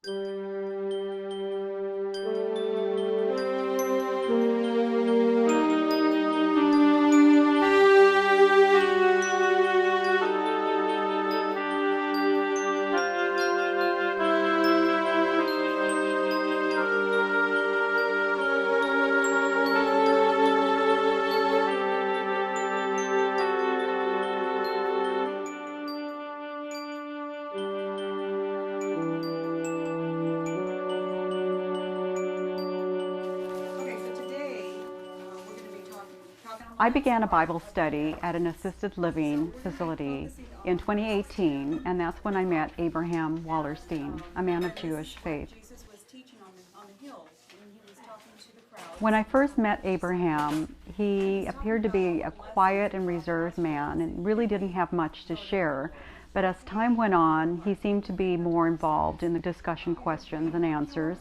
I began a Bible study at an assisted living facility in 2018, and that's when I met Abraham Wallerstein, a man of Jewish faith. When I first met Abraham, he appeared to be a quiet and reserved man and really didn't have much to share. But as time went on, he seemed to be more involved in the discussion questions and answers.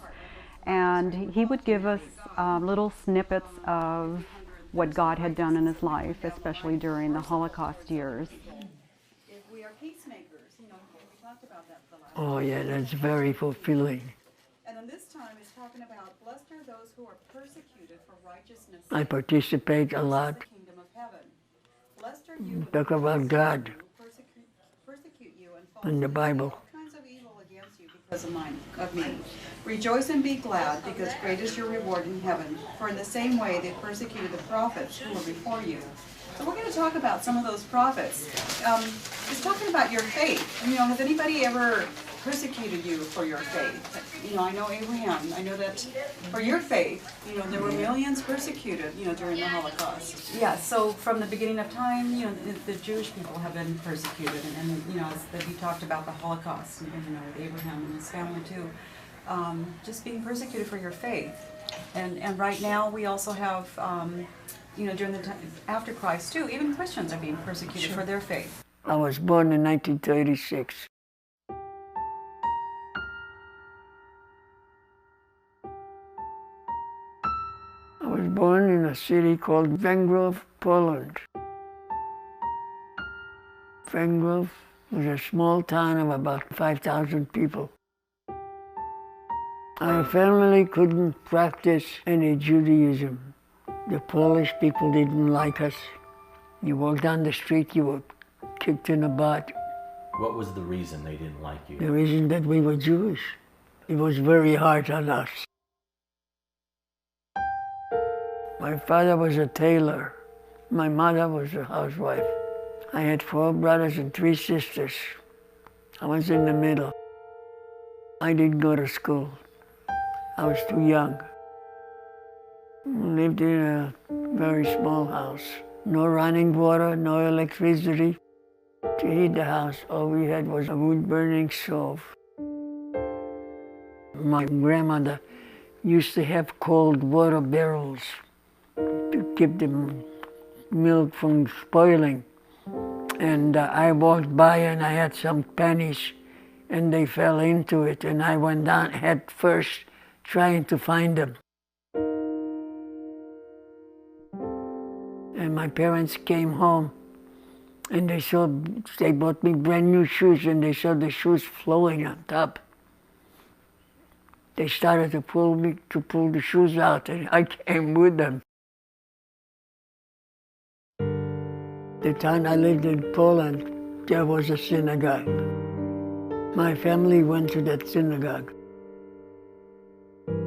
And he would give us little snippets of what God had done in his life, especially during the Holocaust years. If we are peacemakers, we talked about that for the last. Oh yeah, that's very fulfilling. And then this time it's talking about blessed are those who are persecuted for righteousness' I participate a lot. the kingdom of heaven. Blessed are you Talk about God who persecute you and in the Bible. all kinds of evil against you because of me. Rejoice and be glad, because great is your reward in heaven. For in the same way they persecuted the prophets who were before you. So we're going to talk about some of those prophets. It's talking about your faith. Has anybody ever persecuted you for your faith? I know Abraham. I know that for your faith, there were millions persecuted, during the Holocaust. Yeah, so from the beginning of time, the Jewish people have been persecuted. And as you talked about the Holocaust, with Abraham and his family too. Just being persecuted for your faith. And right now we also have, during the time after Christ too, even Christians are being persecuted for their faith. I was born in 1936. I was born in a city called Węgrzów, Poland. Węgrzów was a small town of about 5,000 people. Our family couldn't practice any Judaism. The Polish people didn't like us. You walked down the street, you were kicked in the butt. What was the reason they didn't like you? The reason that we were Jewish. It was very hard on us. My father was a tailor. My mother was a housewife. I had 4 brothers and 3 sisters. I was in the middle. I didn't go to school. I was too young. We lived in a very small house. No running water, no electricity. To heat the house, all we had was a wood-burning stove. My grandmother used to have cold water barrels to keep the milk from spoiling. And I walked by and I had some pennies and they fell into it, and I went down head first trying to find them. And my parents came home and they bought me brand new shoes, and they saw the shoes flowing on top. They started to pull the shoes out, and I came with them. The time I lived in Poland, there was a synagogue. My family went to that synagogue.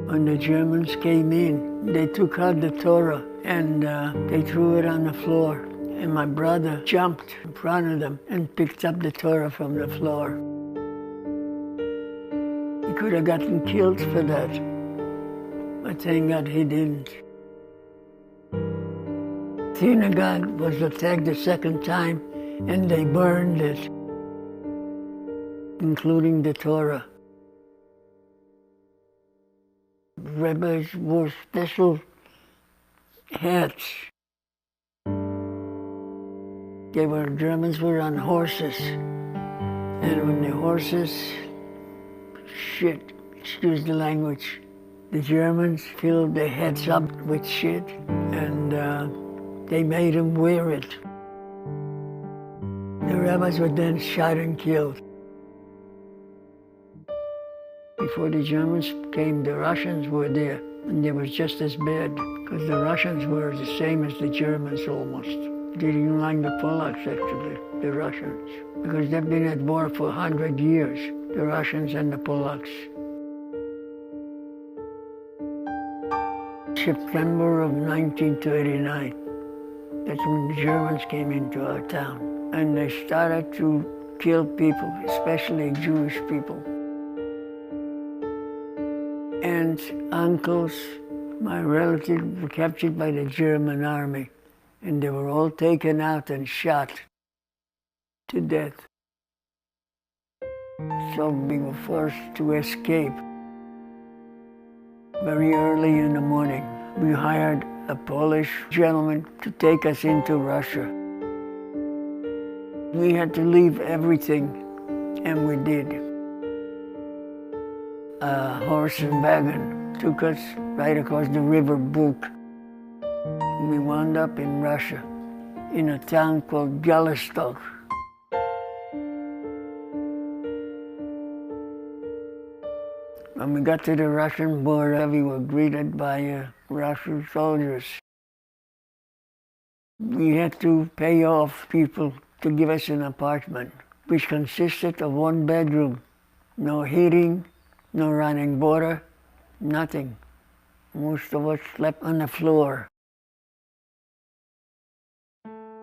When the Germans came in, they took out the Torah and they threw it on the floor. And my brother jumped in front of them and picked up the Torah from the floor. He could have gotten killed for that, but thank God he didn't. Synagogue was attacked the second time, and they burned it, including the Torah. Rabbis wore special hats. Germans were on horses, and when the horses shit, excuse the language, the Germans filled their heads up with shit, and they made them wear it. The rabbis were then shot and killed. Before the Germans came, the Russians were there, and they was just as bad, because the Russians were the same as the Germans almost. They didn't like the Polacks, actually, the Russians, because they've been at war for 100 years, the Russians and the Polacks. September of 1939, that's when the Germans came into our town, and they started to kill people, especially Jewish people. Aunts, uncles, my relatives were captured by the German army, and they were all taken out and shot to death. So we were forced to escape. Very early in the morning, we hired a Polish gentleman to take us into Russia. We had to leave everything, and we did. A horse and wagon took us right across the river Buk. We wound up in Russia, in a town called Białystok. When we got to the Russian border, we were greeted by Russian soldiers. We had to pay off people to give us an apartment, which consisted of one bedroom, no heating, no running water, nothing. Most of us slept on the floor.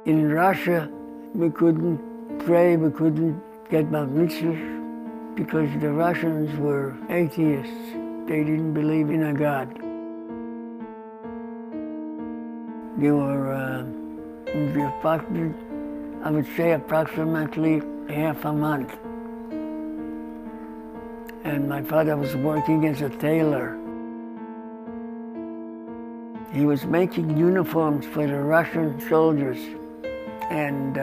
In Russia, we couldn't pray, we couldn't get bar mitzvahs, because the Russians were atheists. They didn't believe in a God. They were, I would say, approximately half a month. And my father was working as a tailor. He was making uniforms for the Russian soldiers, and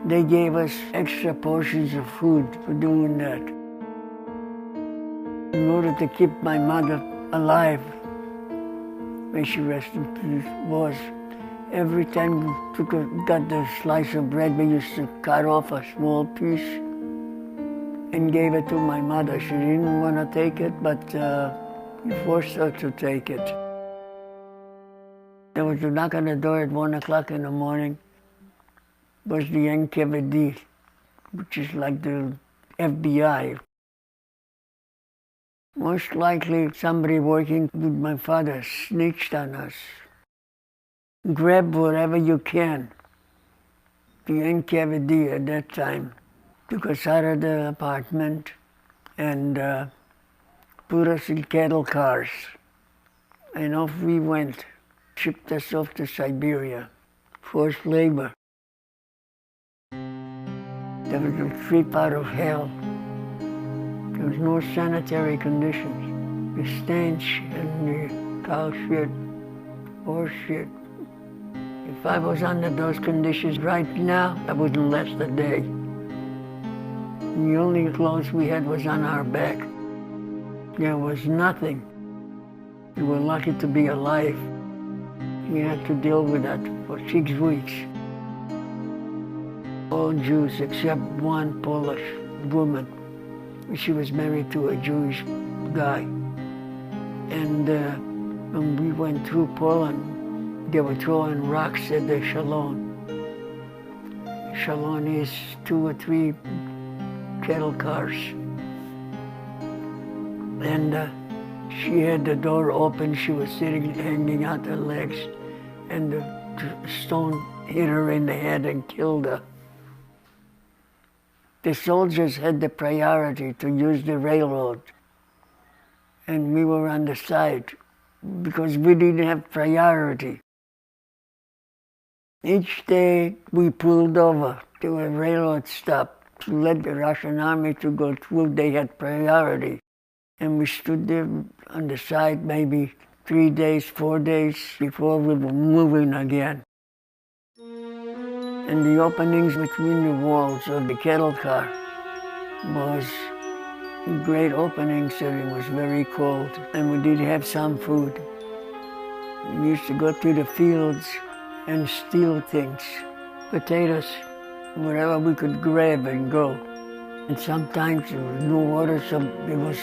they gave us extra portions of food for doing that. In order to keep my mother alive, may she rest in peace, was every time we got the slice of bread, we used to cut off a small piece and gave it to my mother. She didn't want to take it, but we forced her to take it. There was a knock on the door at 1 o'clock in the morning. It was the NKVD, which is like the FBI. Most likely somebody working with my father snitched on us. Grab whatever you can. The NKVD at that time took us out of the apartment and put us in cattle cars. And off we went, shipped us off to Siberia, forced labor. There was a trip out of hell. There was no sanitary conditions. The stench and the cow shit, horse shit. If I was under those conditions right now, I wouldn't last a day. The only clothes we had was on our back. There was nothing. We were lucky to be alive. We had to deal with that for 6 weeks. All Jews except one Polish woman. She was married to a Jewish guy. And when we went through Poland, they were throwing rocks at the Shalon. Shalon is 2 or 3 cattle cars. And she had the door open, she was sitting, hanging out her legs, and the stone hit her in the head and killed her. The soldiers had the priority to use the railroad, and we were on the side because we didn't have priority. Each day we pulled over to a railroad stop to let the Russian army to go through. They had priority. And we stood there on the side maybe 3 days, 4 days before we were moving again. And the openings between the walls of the cattle car was great openings, and it was very cold. And we did have some food. We used to go to the fields and steal things, potatoes, whatever we could grab and go. And sometimes there was no water, so there was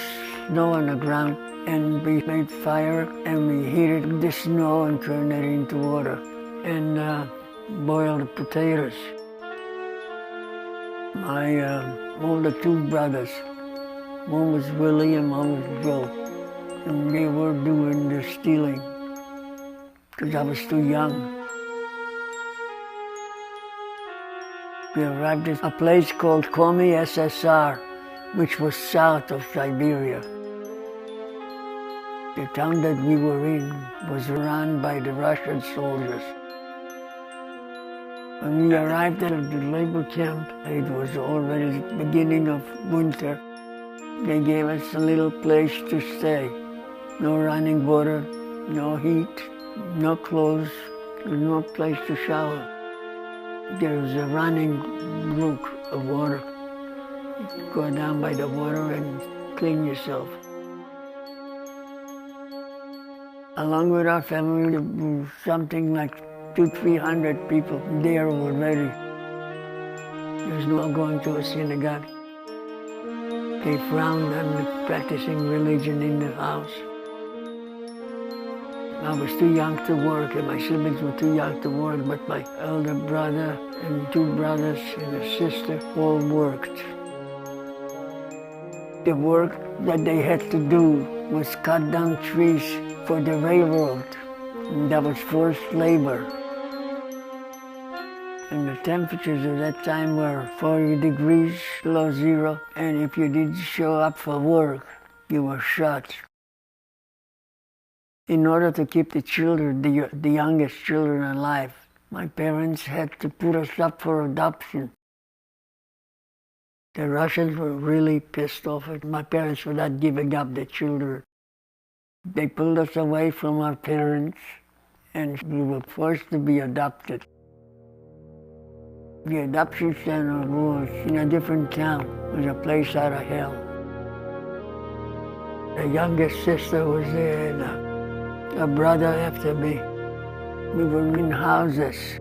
snow on the ground. And we made fire and we heated the snow and turned it into water and boiled potatoes. My older two brothers, one was Willie and one was Joe, and they were doing the stealing because I was too young. We arrived at a place called Komi SSR, which was south of Siberia. The town that we were in was run by the Russian soldiers. When we arrived at the labor camp, it was already the beginning of winter. They gave us a little place to stay. No running water, no heat, no clothes, no place to shower. There was a running brook of water. You could go down by the water and clean yourself. Along with our family, there were something like 200-300 people there already. There's no going to a synagogue. They frowned on practicing religion in the house. I was too young to work, and my siblings were too young to work, but my elder brother and two brothers and a sister all worked. The work that they had to do was cut down trees for the railroad. And that was forced labor. And the temperatures at that time were 40 degrees below zero, and if you didn't show up for work, you were shot. In order to keep the children, the youngest children alive, my parents had to put us up for adoption. The Russians were really pissed off at my parents for not giving up the children. They pulled us away from our parents, and we were forced to be adopted. The adoption center was in a different town. It was a place out of hell. The youngest sister was there, and a brother after me. We were in houses,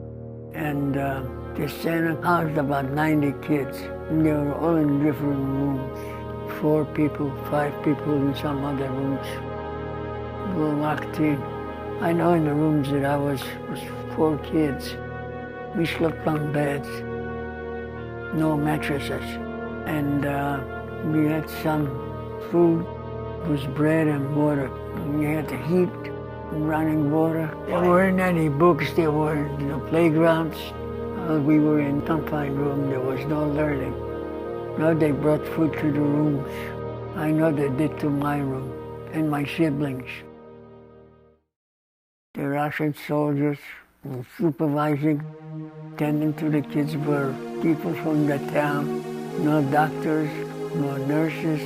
and the center housed about 90 kids. And they were all in different rooms. 4 people, 5 people in some other rooms. We were locked in. I know in the rooms that I was 4 kids. We slept on beds, no mattresses, and we had some food. It was bread and water. We had to heat and running water. There weren't any books. There weren't playgrounds. We were in a confined room. There was no learning. No, they brought food to the rooms. I know they did to my room and my siblings. The Russian soldiers were supervising, tending to the kids were people from the town, no doctors, no nurses.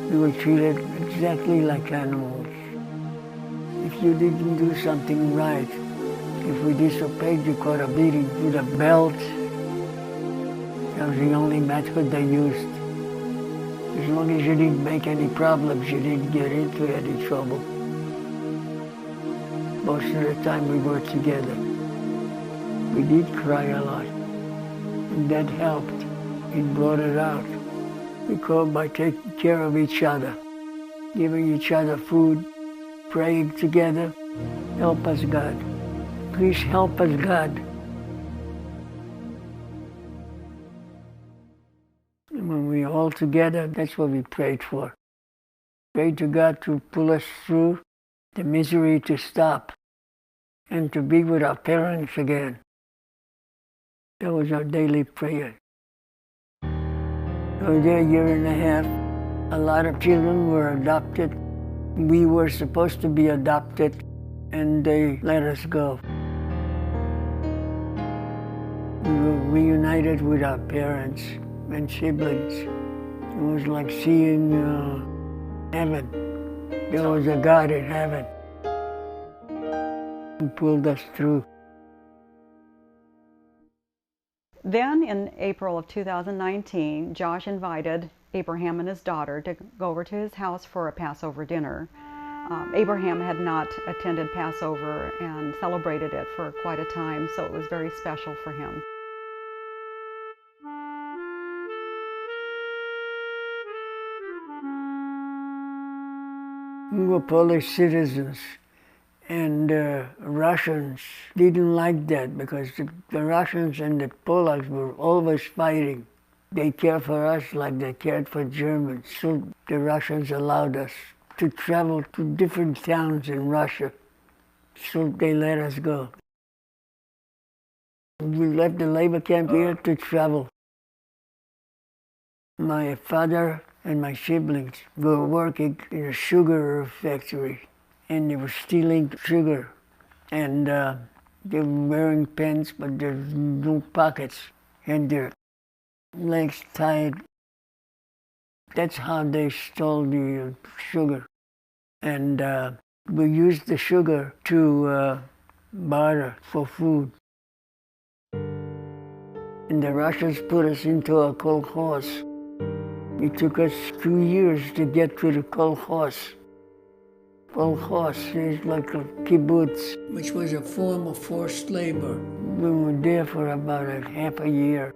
We were treated exactly like animals. If you didn't do something right, if we disobeyed, you caught a beating with a belt. That was the only method they used. As long as you didn't make any problems, you didn't get into any trouble. Most of the time we were together. We did cry a lot, and that helped. It brought it out. We called by taking care of each other, giving each other food, praying together. Help us, God. Please help us, God. And when we were all together, that's what we prayed for. Prayed to God to pull us through, the misery to stop, and to be with our parents again. That was our daily prayer. I was there a year and a half. A lot of children were adopted. We were supposed to be adopted, and they let us go. We were reunited with our parents and siblings. It was like seeing heaven. There was a God in heaven who pulled us through. Then in April of 2019, Josh invited Abraham and his daughter to go over to his house for a Passover dinner. Abraham had not attended Passover and celebrated it for quite a time, so it was very special for him. We were Polish citizens, and Russians didn't like that because the Russians and the Polacks were always fighting. They cared for us like they cared for Germans, so the Russians allowed us to travel to different towns in Russia, so they let us go. We left the labor camp here to travel. My father and my siblings were working in a sugar factory, and they were stealing sugar, and they were wearing pants, but there's no pockets, and their legs tied. That's how they stole the sugar. And we used the sugar to barter for food. And the Russians put us into a kolkhoz. It took us 2 years to get to the kolkhoz. Kolkhoz is like a kibbutz, which was a form of forced labor. We were there for about half a year.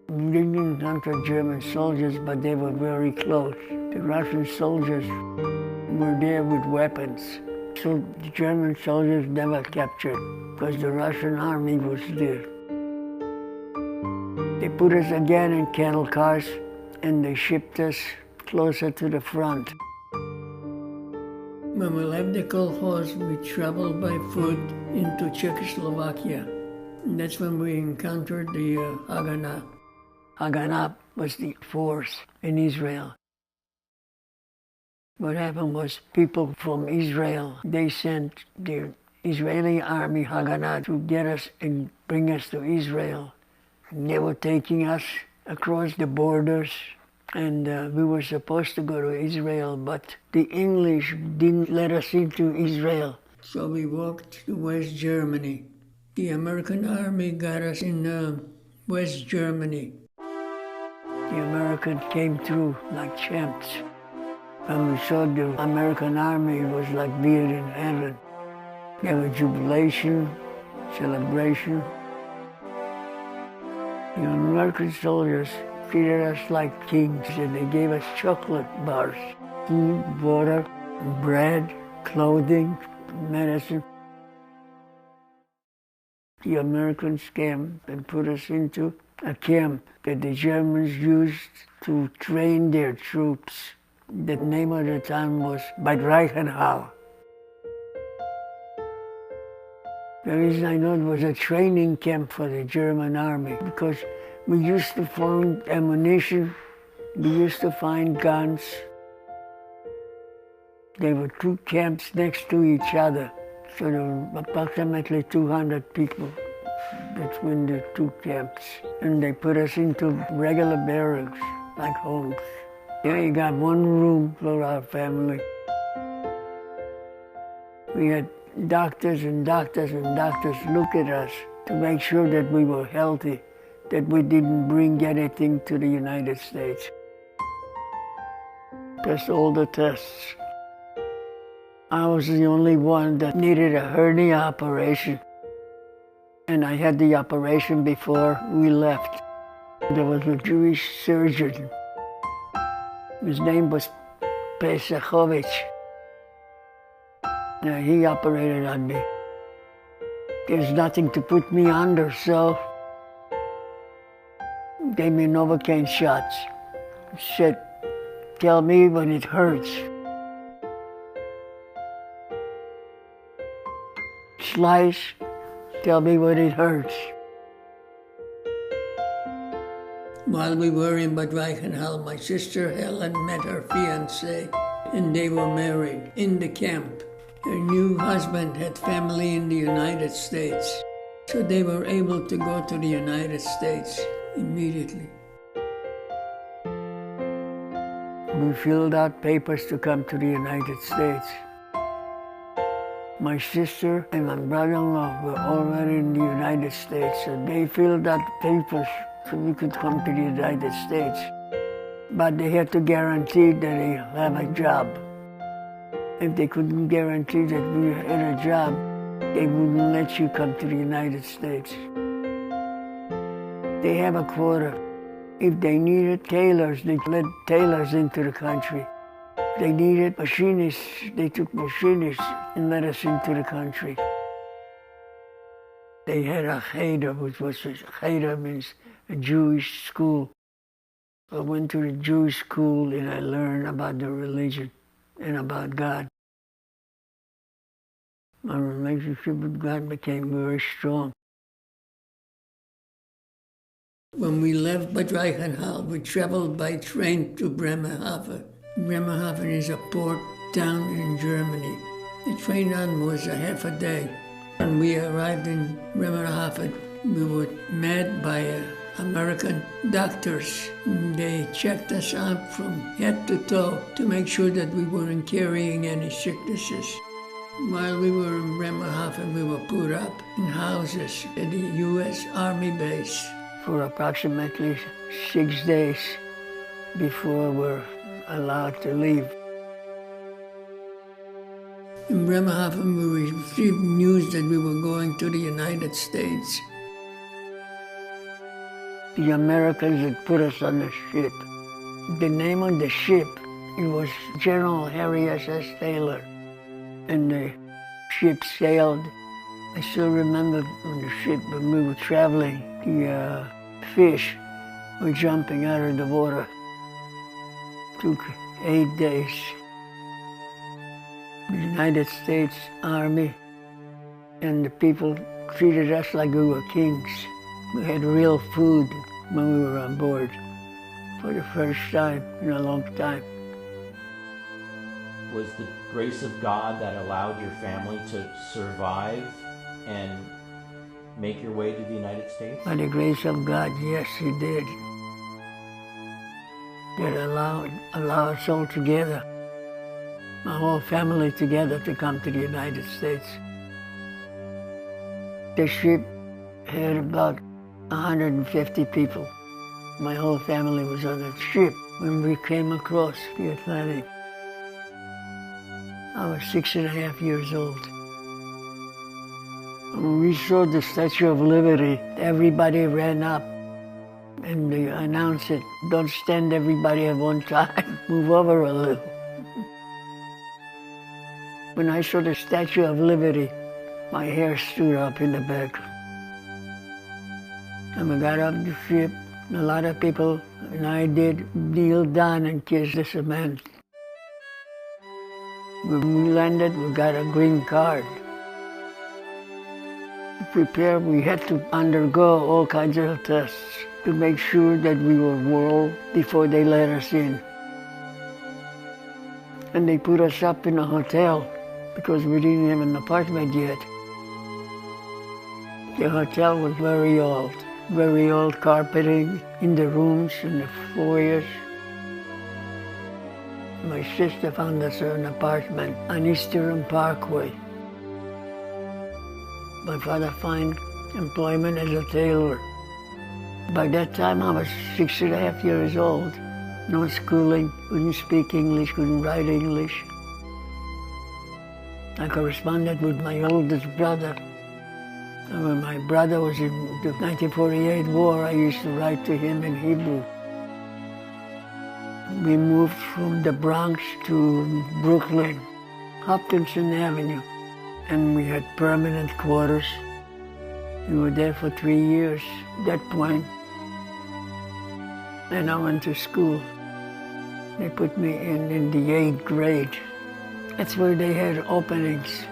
We didn't encounter German soldiers, but they were very close. The Russian soldiers were there with weapons. So the German soldiers never captured, because the Russian army was there. They put us again in cattle cars, and they shipped us closer to the front. When we left the kolkhoz, we traveled by foot into Czechoslovakia. And that's when we encountered the Haganah. Haganah was the force in Israel. What happened was people from Israel, they sent the Israeli army Haganah to get us and bring us to Israel. And they were taking us across the borders, and we were supposed to go to Israel, but the English didn't let us into Israel. So we walked to West Germany. The American army got us in West Germany. The Americans came through like champs. When we saw the American army, it was like being in heaven. There was jubilation, celebration. The American soldiers treated us like kings, and they gave us chocolate bars, food, water, bread, clothing, medicine. The Americans came and put us into a camp that the Germans used to train their troops. The name of the town was Bad Reichenhall. The reason I know it was a training camp for the German army, because we used to find ammunition, we used to find guns. There were 2 camps next to each other, so there were approximately 200 people between the 2 camps. And they put us into regular barracks, like homes. There you got 1 room for our family. We had doctors and doctors and doctors look at us to make sure that we were healthy, that we didn't bring anything to the United States. Just all the tests. I was the only one that needed a hernia operation. And I had the operation before we left. There was a Jewish surgeon. His name was Pesachovich. He operated on me. There's nothing to put me under, so gave me Novocaine shots. Said, tell me when it hurts. Slice, tell me when it hurts. While we were in Bad Reichenhall, my sister Helen met her fiancé, and they were married in the camp. Her new husband had family in the United States, so they were able to go to the United States immediately. We filled out papers to come to the United States. My sister and my brother-in-law were already in the United States, so they filled out papers so we could come to the United States. But they had to guarantee that they have a job. If they couldn't guarantee that we had a job, they wouldn't let you come to the United States. They have a quota. If they needed tailors, they let tailors into the country. They needed machinists. They took machinists and let us into the country. They had a cheder, which was a cheder means a Jewish school. I went to the Jewish school and I learned about the religion and about God. My relationship with God became very strong. When we left Bad Reichenhall, we traveled by train to Bremerhaven. Bremerhaven is a port town in Germany. The train run was a half a day. When we arrived in Bremerhaven, we were met by American doctors. They checked us out from head to toe to make sure that we weren't carrying any sicknesses. While we were in Bremerhaven, we were put up in houses at the U.S. Army base for approximately 6 days before we're allowed to leave. In Bremerhaven, we received news that we were going to the United States. The Americans had put us on the ship. The name of the ship, it was General Harry S.S. Taylor. And the ship sailed. I still remember on the ship when we were traveling, the fish were jumping out of the water. It took 8 days. The United States Army and the people treated us like we were kings. We had real food when we were on board for the first time in a long time. Was the grace of God that allowed your family to survive and make your way to the United States? By the grace of God, yes, He did. It allowed us all together, my whole family together, to come to the United States. The ship had about 150 people. My whole family was on the ship when we came across the Atlantic. I was 6.5 years old. When we saw the Statue of Liberty, everybody ran up and they announced it, "Don't stand everybody at one time, move over a little." When I saw the Statue of Liberty, my hair stood up in the back. And we got off the ship, and a lot of people, and I did, kneel down and kiss the cement. When we landed, we got a green card. To prepare, we had to undergo all kinds of tests to make sure that we were well before they let us in. And they put us up in a hotel because we didn't have an apartment yet. The hotel was very old carpeting in the rooms and the foyers. My sister found us an apartment on Eastern Parkway. My father found employment as a tailor. By that time I was 6.5 years old. No schooling, couldn't speak English, couldn't write English. I corresponded with my oldest brother. And when my brother was in the 1948 war, I used to write to him in Hebrew. We moved from the Bronx to Brooklyn, Hopkinson Avenue, and we had permanent quarters. We were there for 3 years at that point. And I went to school. They put me in the 8th grade. That's where they had openings.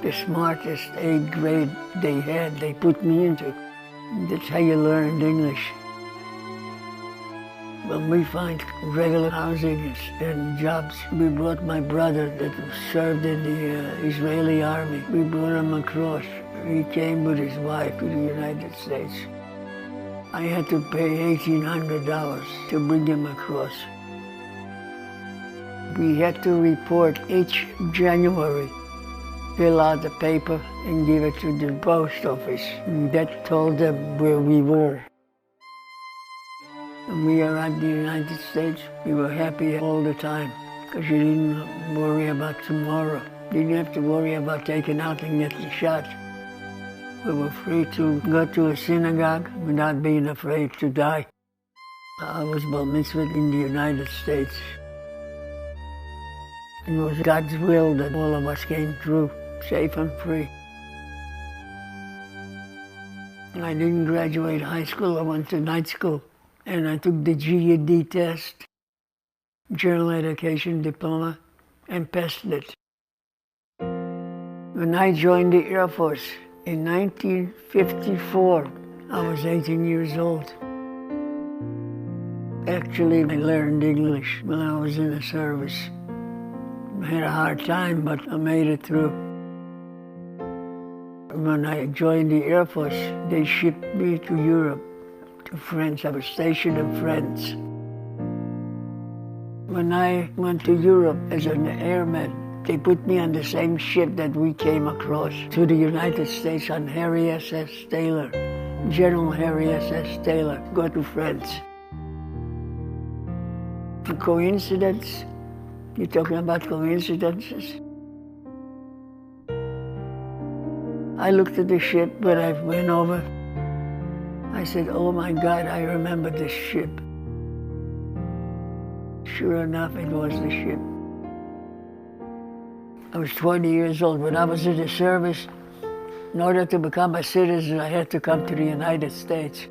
The smartest 8th grade they had, they put me into. That's how you learned English. When we find regular housing and jobs, we brought my brother that served in the Israeli army. We brought him across. He came with his wife to the United States. I had to pay $1,800 to bring him across. We had to report each January, fill out the paper and give it to the post office. That told them where we were. When we arrived in the United States, we were happy all the time because you didn't worry about tomorrow. You didn't have to worry about taking out and getting shot. We were free to go to a synagogue without being afraid to die. I was bar mitzvahed in the United States. It was God's will that all of us came through safe and free. I didn't graduate high school. I went to night school, and I took the GED test, General Education Diploma, and passed it. When I joined the Air Force in 1954, I was 18 years old. Actually, I learned English when I was in the service. I had a hard time, but I made it through. When I joined the Air Force, they shipped me to Europe, to France. I was stationed in France. When I went to Europe as an airman, they put me on the same ship that we came across to the United States on Harry S.S. Taylor, General Harry S.S. Taylor, go to France. A coincidence? You're talking about coincidences? I looked at the ship when I went over. I said, oh my God, I remember this ship. Sure enough, it was the ship. I was 20 years old. When I was in the service, in order to become a citizen, I had to come to the United States.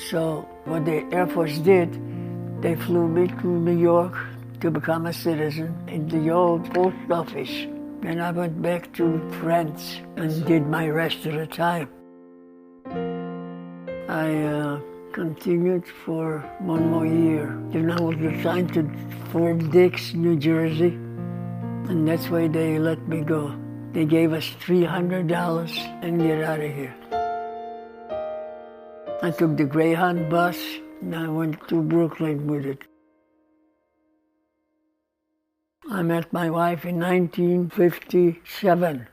So what the Air Force did, they flew me to New York to become a citizen in the old post office. Then I went back to France and did my rest of the time. I continued for one more year. Then I was assigned to Fort Dix, New Jersey, and that's why they let me go. They gave us $300 and get out of here. I took the Greyhound bus and I went to Brooklyn with it. I met my wife in 1957.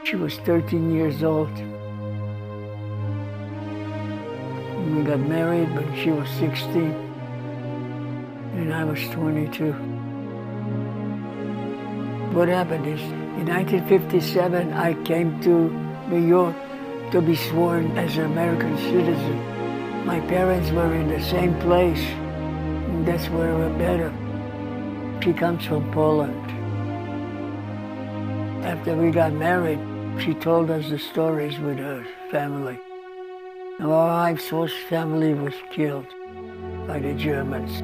She was 13 years old. We got married when she was 16 and I was 22. What happened is, in 1957, I came to New York to be sworn as an American citizen. My parents were in the same place, and that's where I met her. She comes from Poland. After we got married, she told us the stories with her family. Our wife's whole family was killed by the Germans.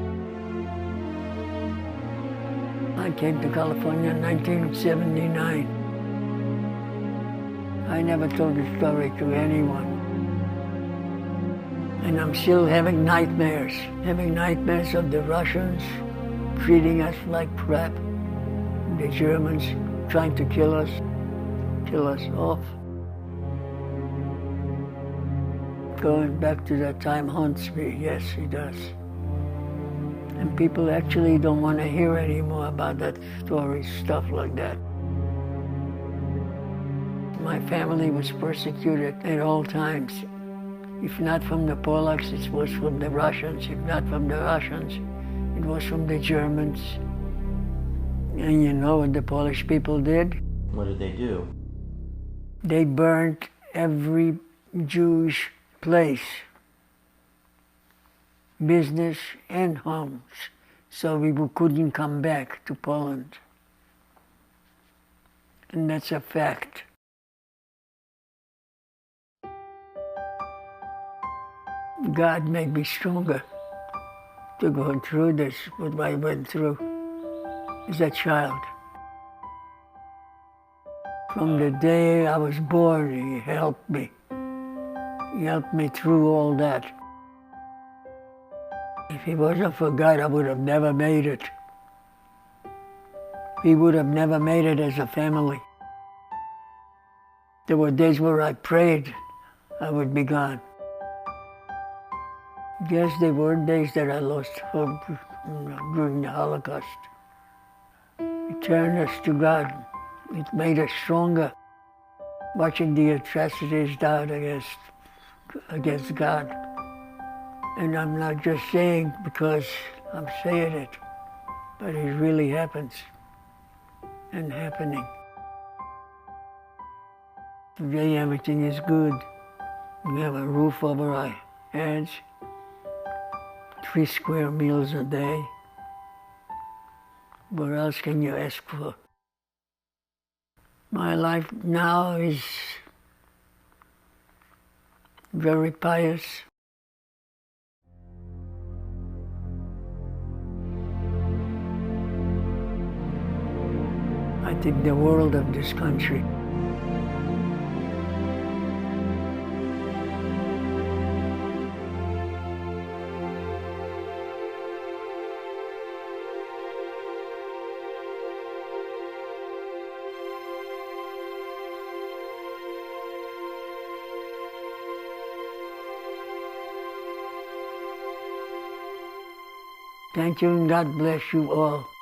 I came to California in 1979. I never told the story to anyone. And I'm still having nightmares of the Russians treating us like crap, the Germans trying to kill us off. Going back to that time haunts me, yes, it does. And people actually don't want to hear anymore about that story, stuff like that. My family was persecuted at all times. If not from the Polacks, it was from the Russians. If not from the Russians, it was from the Germans. And you know what the Polish people did? What did they do? They burnt every Jewish place, business and homes, so we couldn't come back to Poland. And that's a fact. God made me stronger to go through this, what I went through as a child. From the day I was born, He helped me. He helped me through all that. If it wasn't for God, I would have never made it. We would have never made it as a family. There were days where I prayed I would be gone. Yes, there were days that I lost hope during the Holocaust. It turned us to God. It made us stronger, watching the atrocities done against God. And I'm not just saying because I'm saying it, but it really happens and happening. Today everything is good. We have a roof over our heads, 3 square meals a day. What else can you ask for? My life now is very pious. I think the world of this country. Thank you and God bless you all.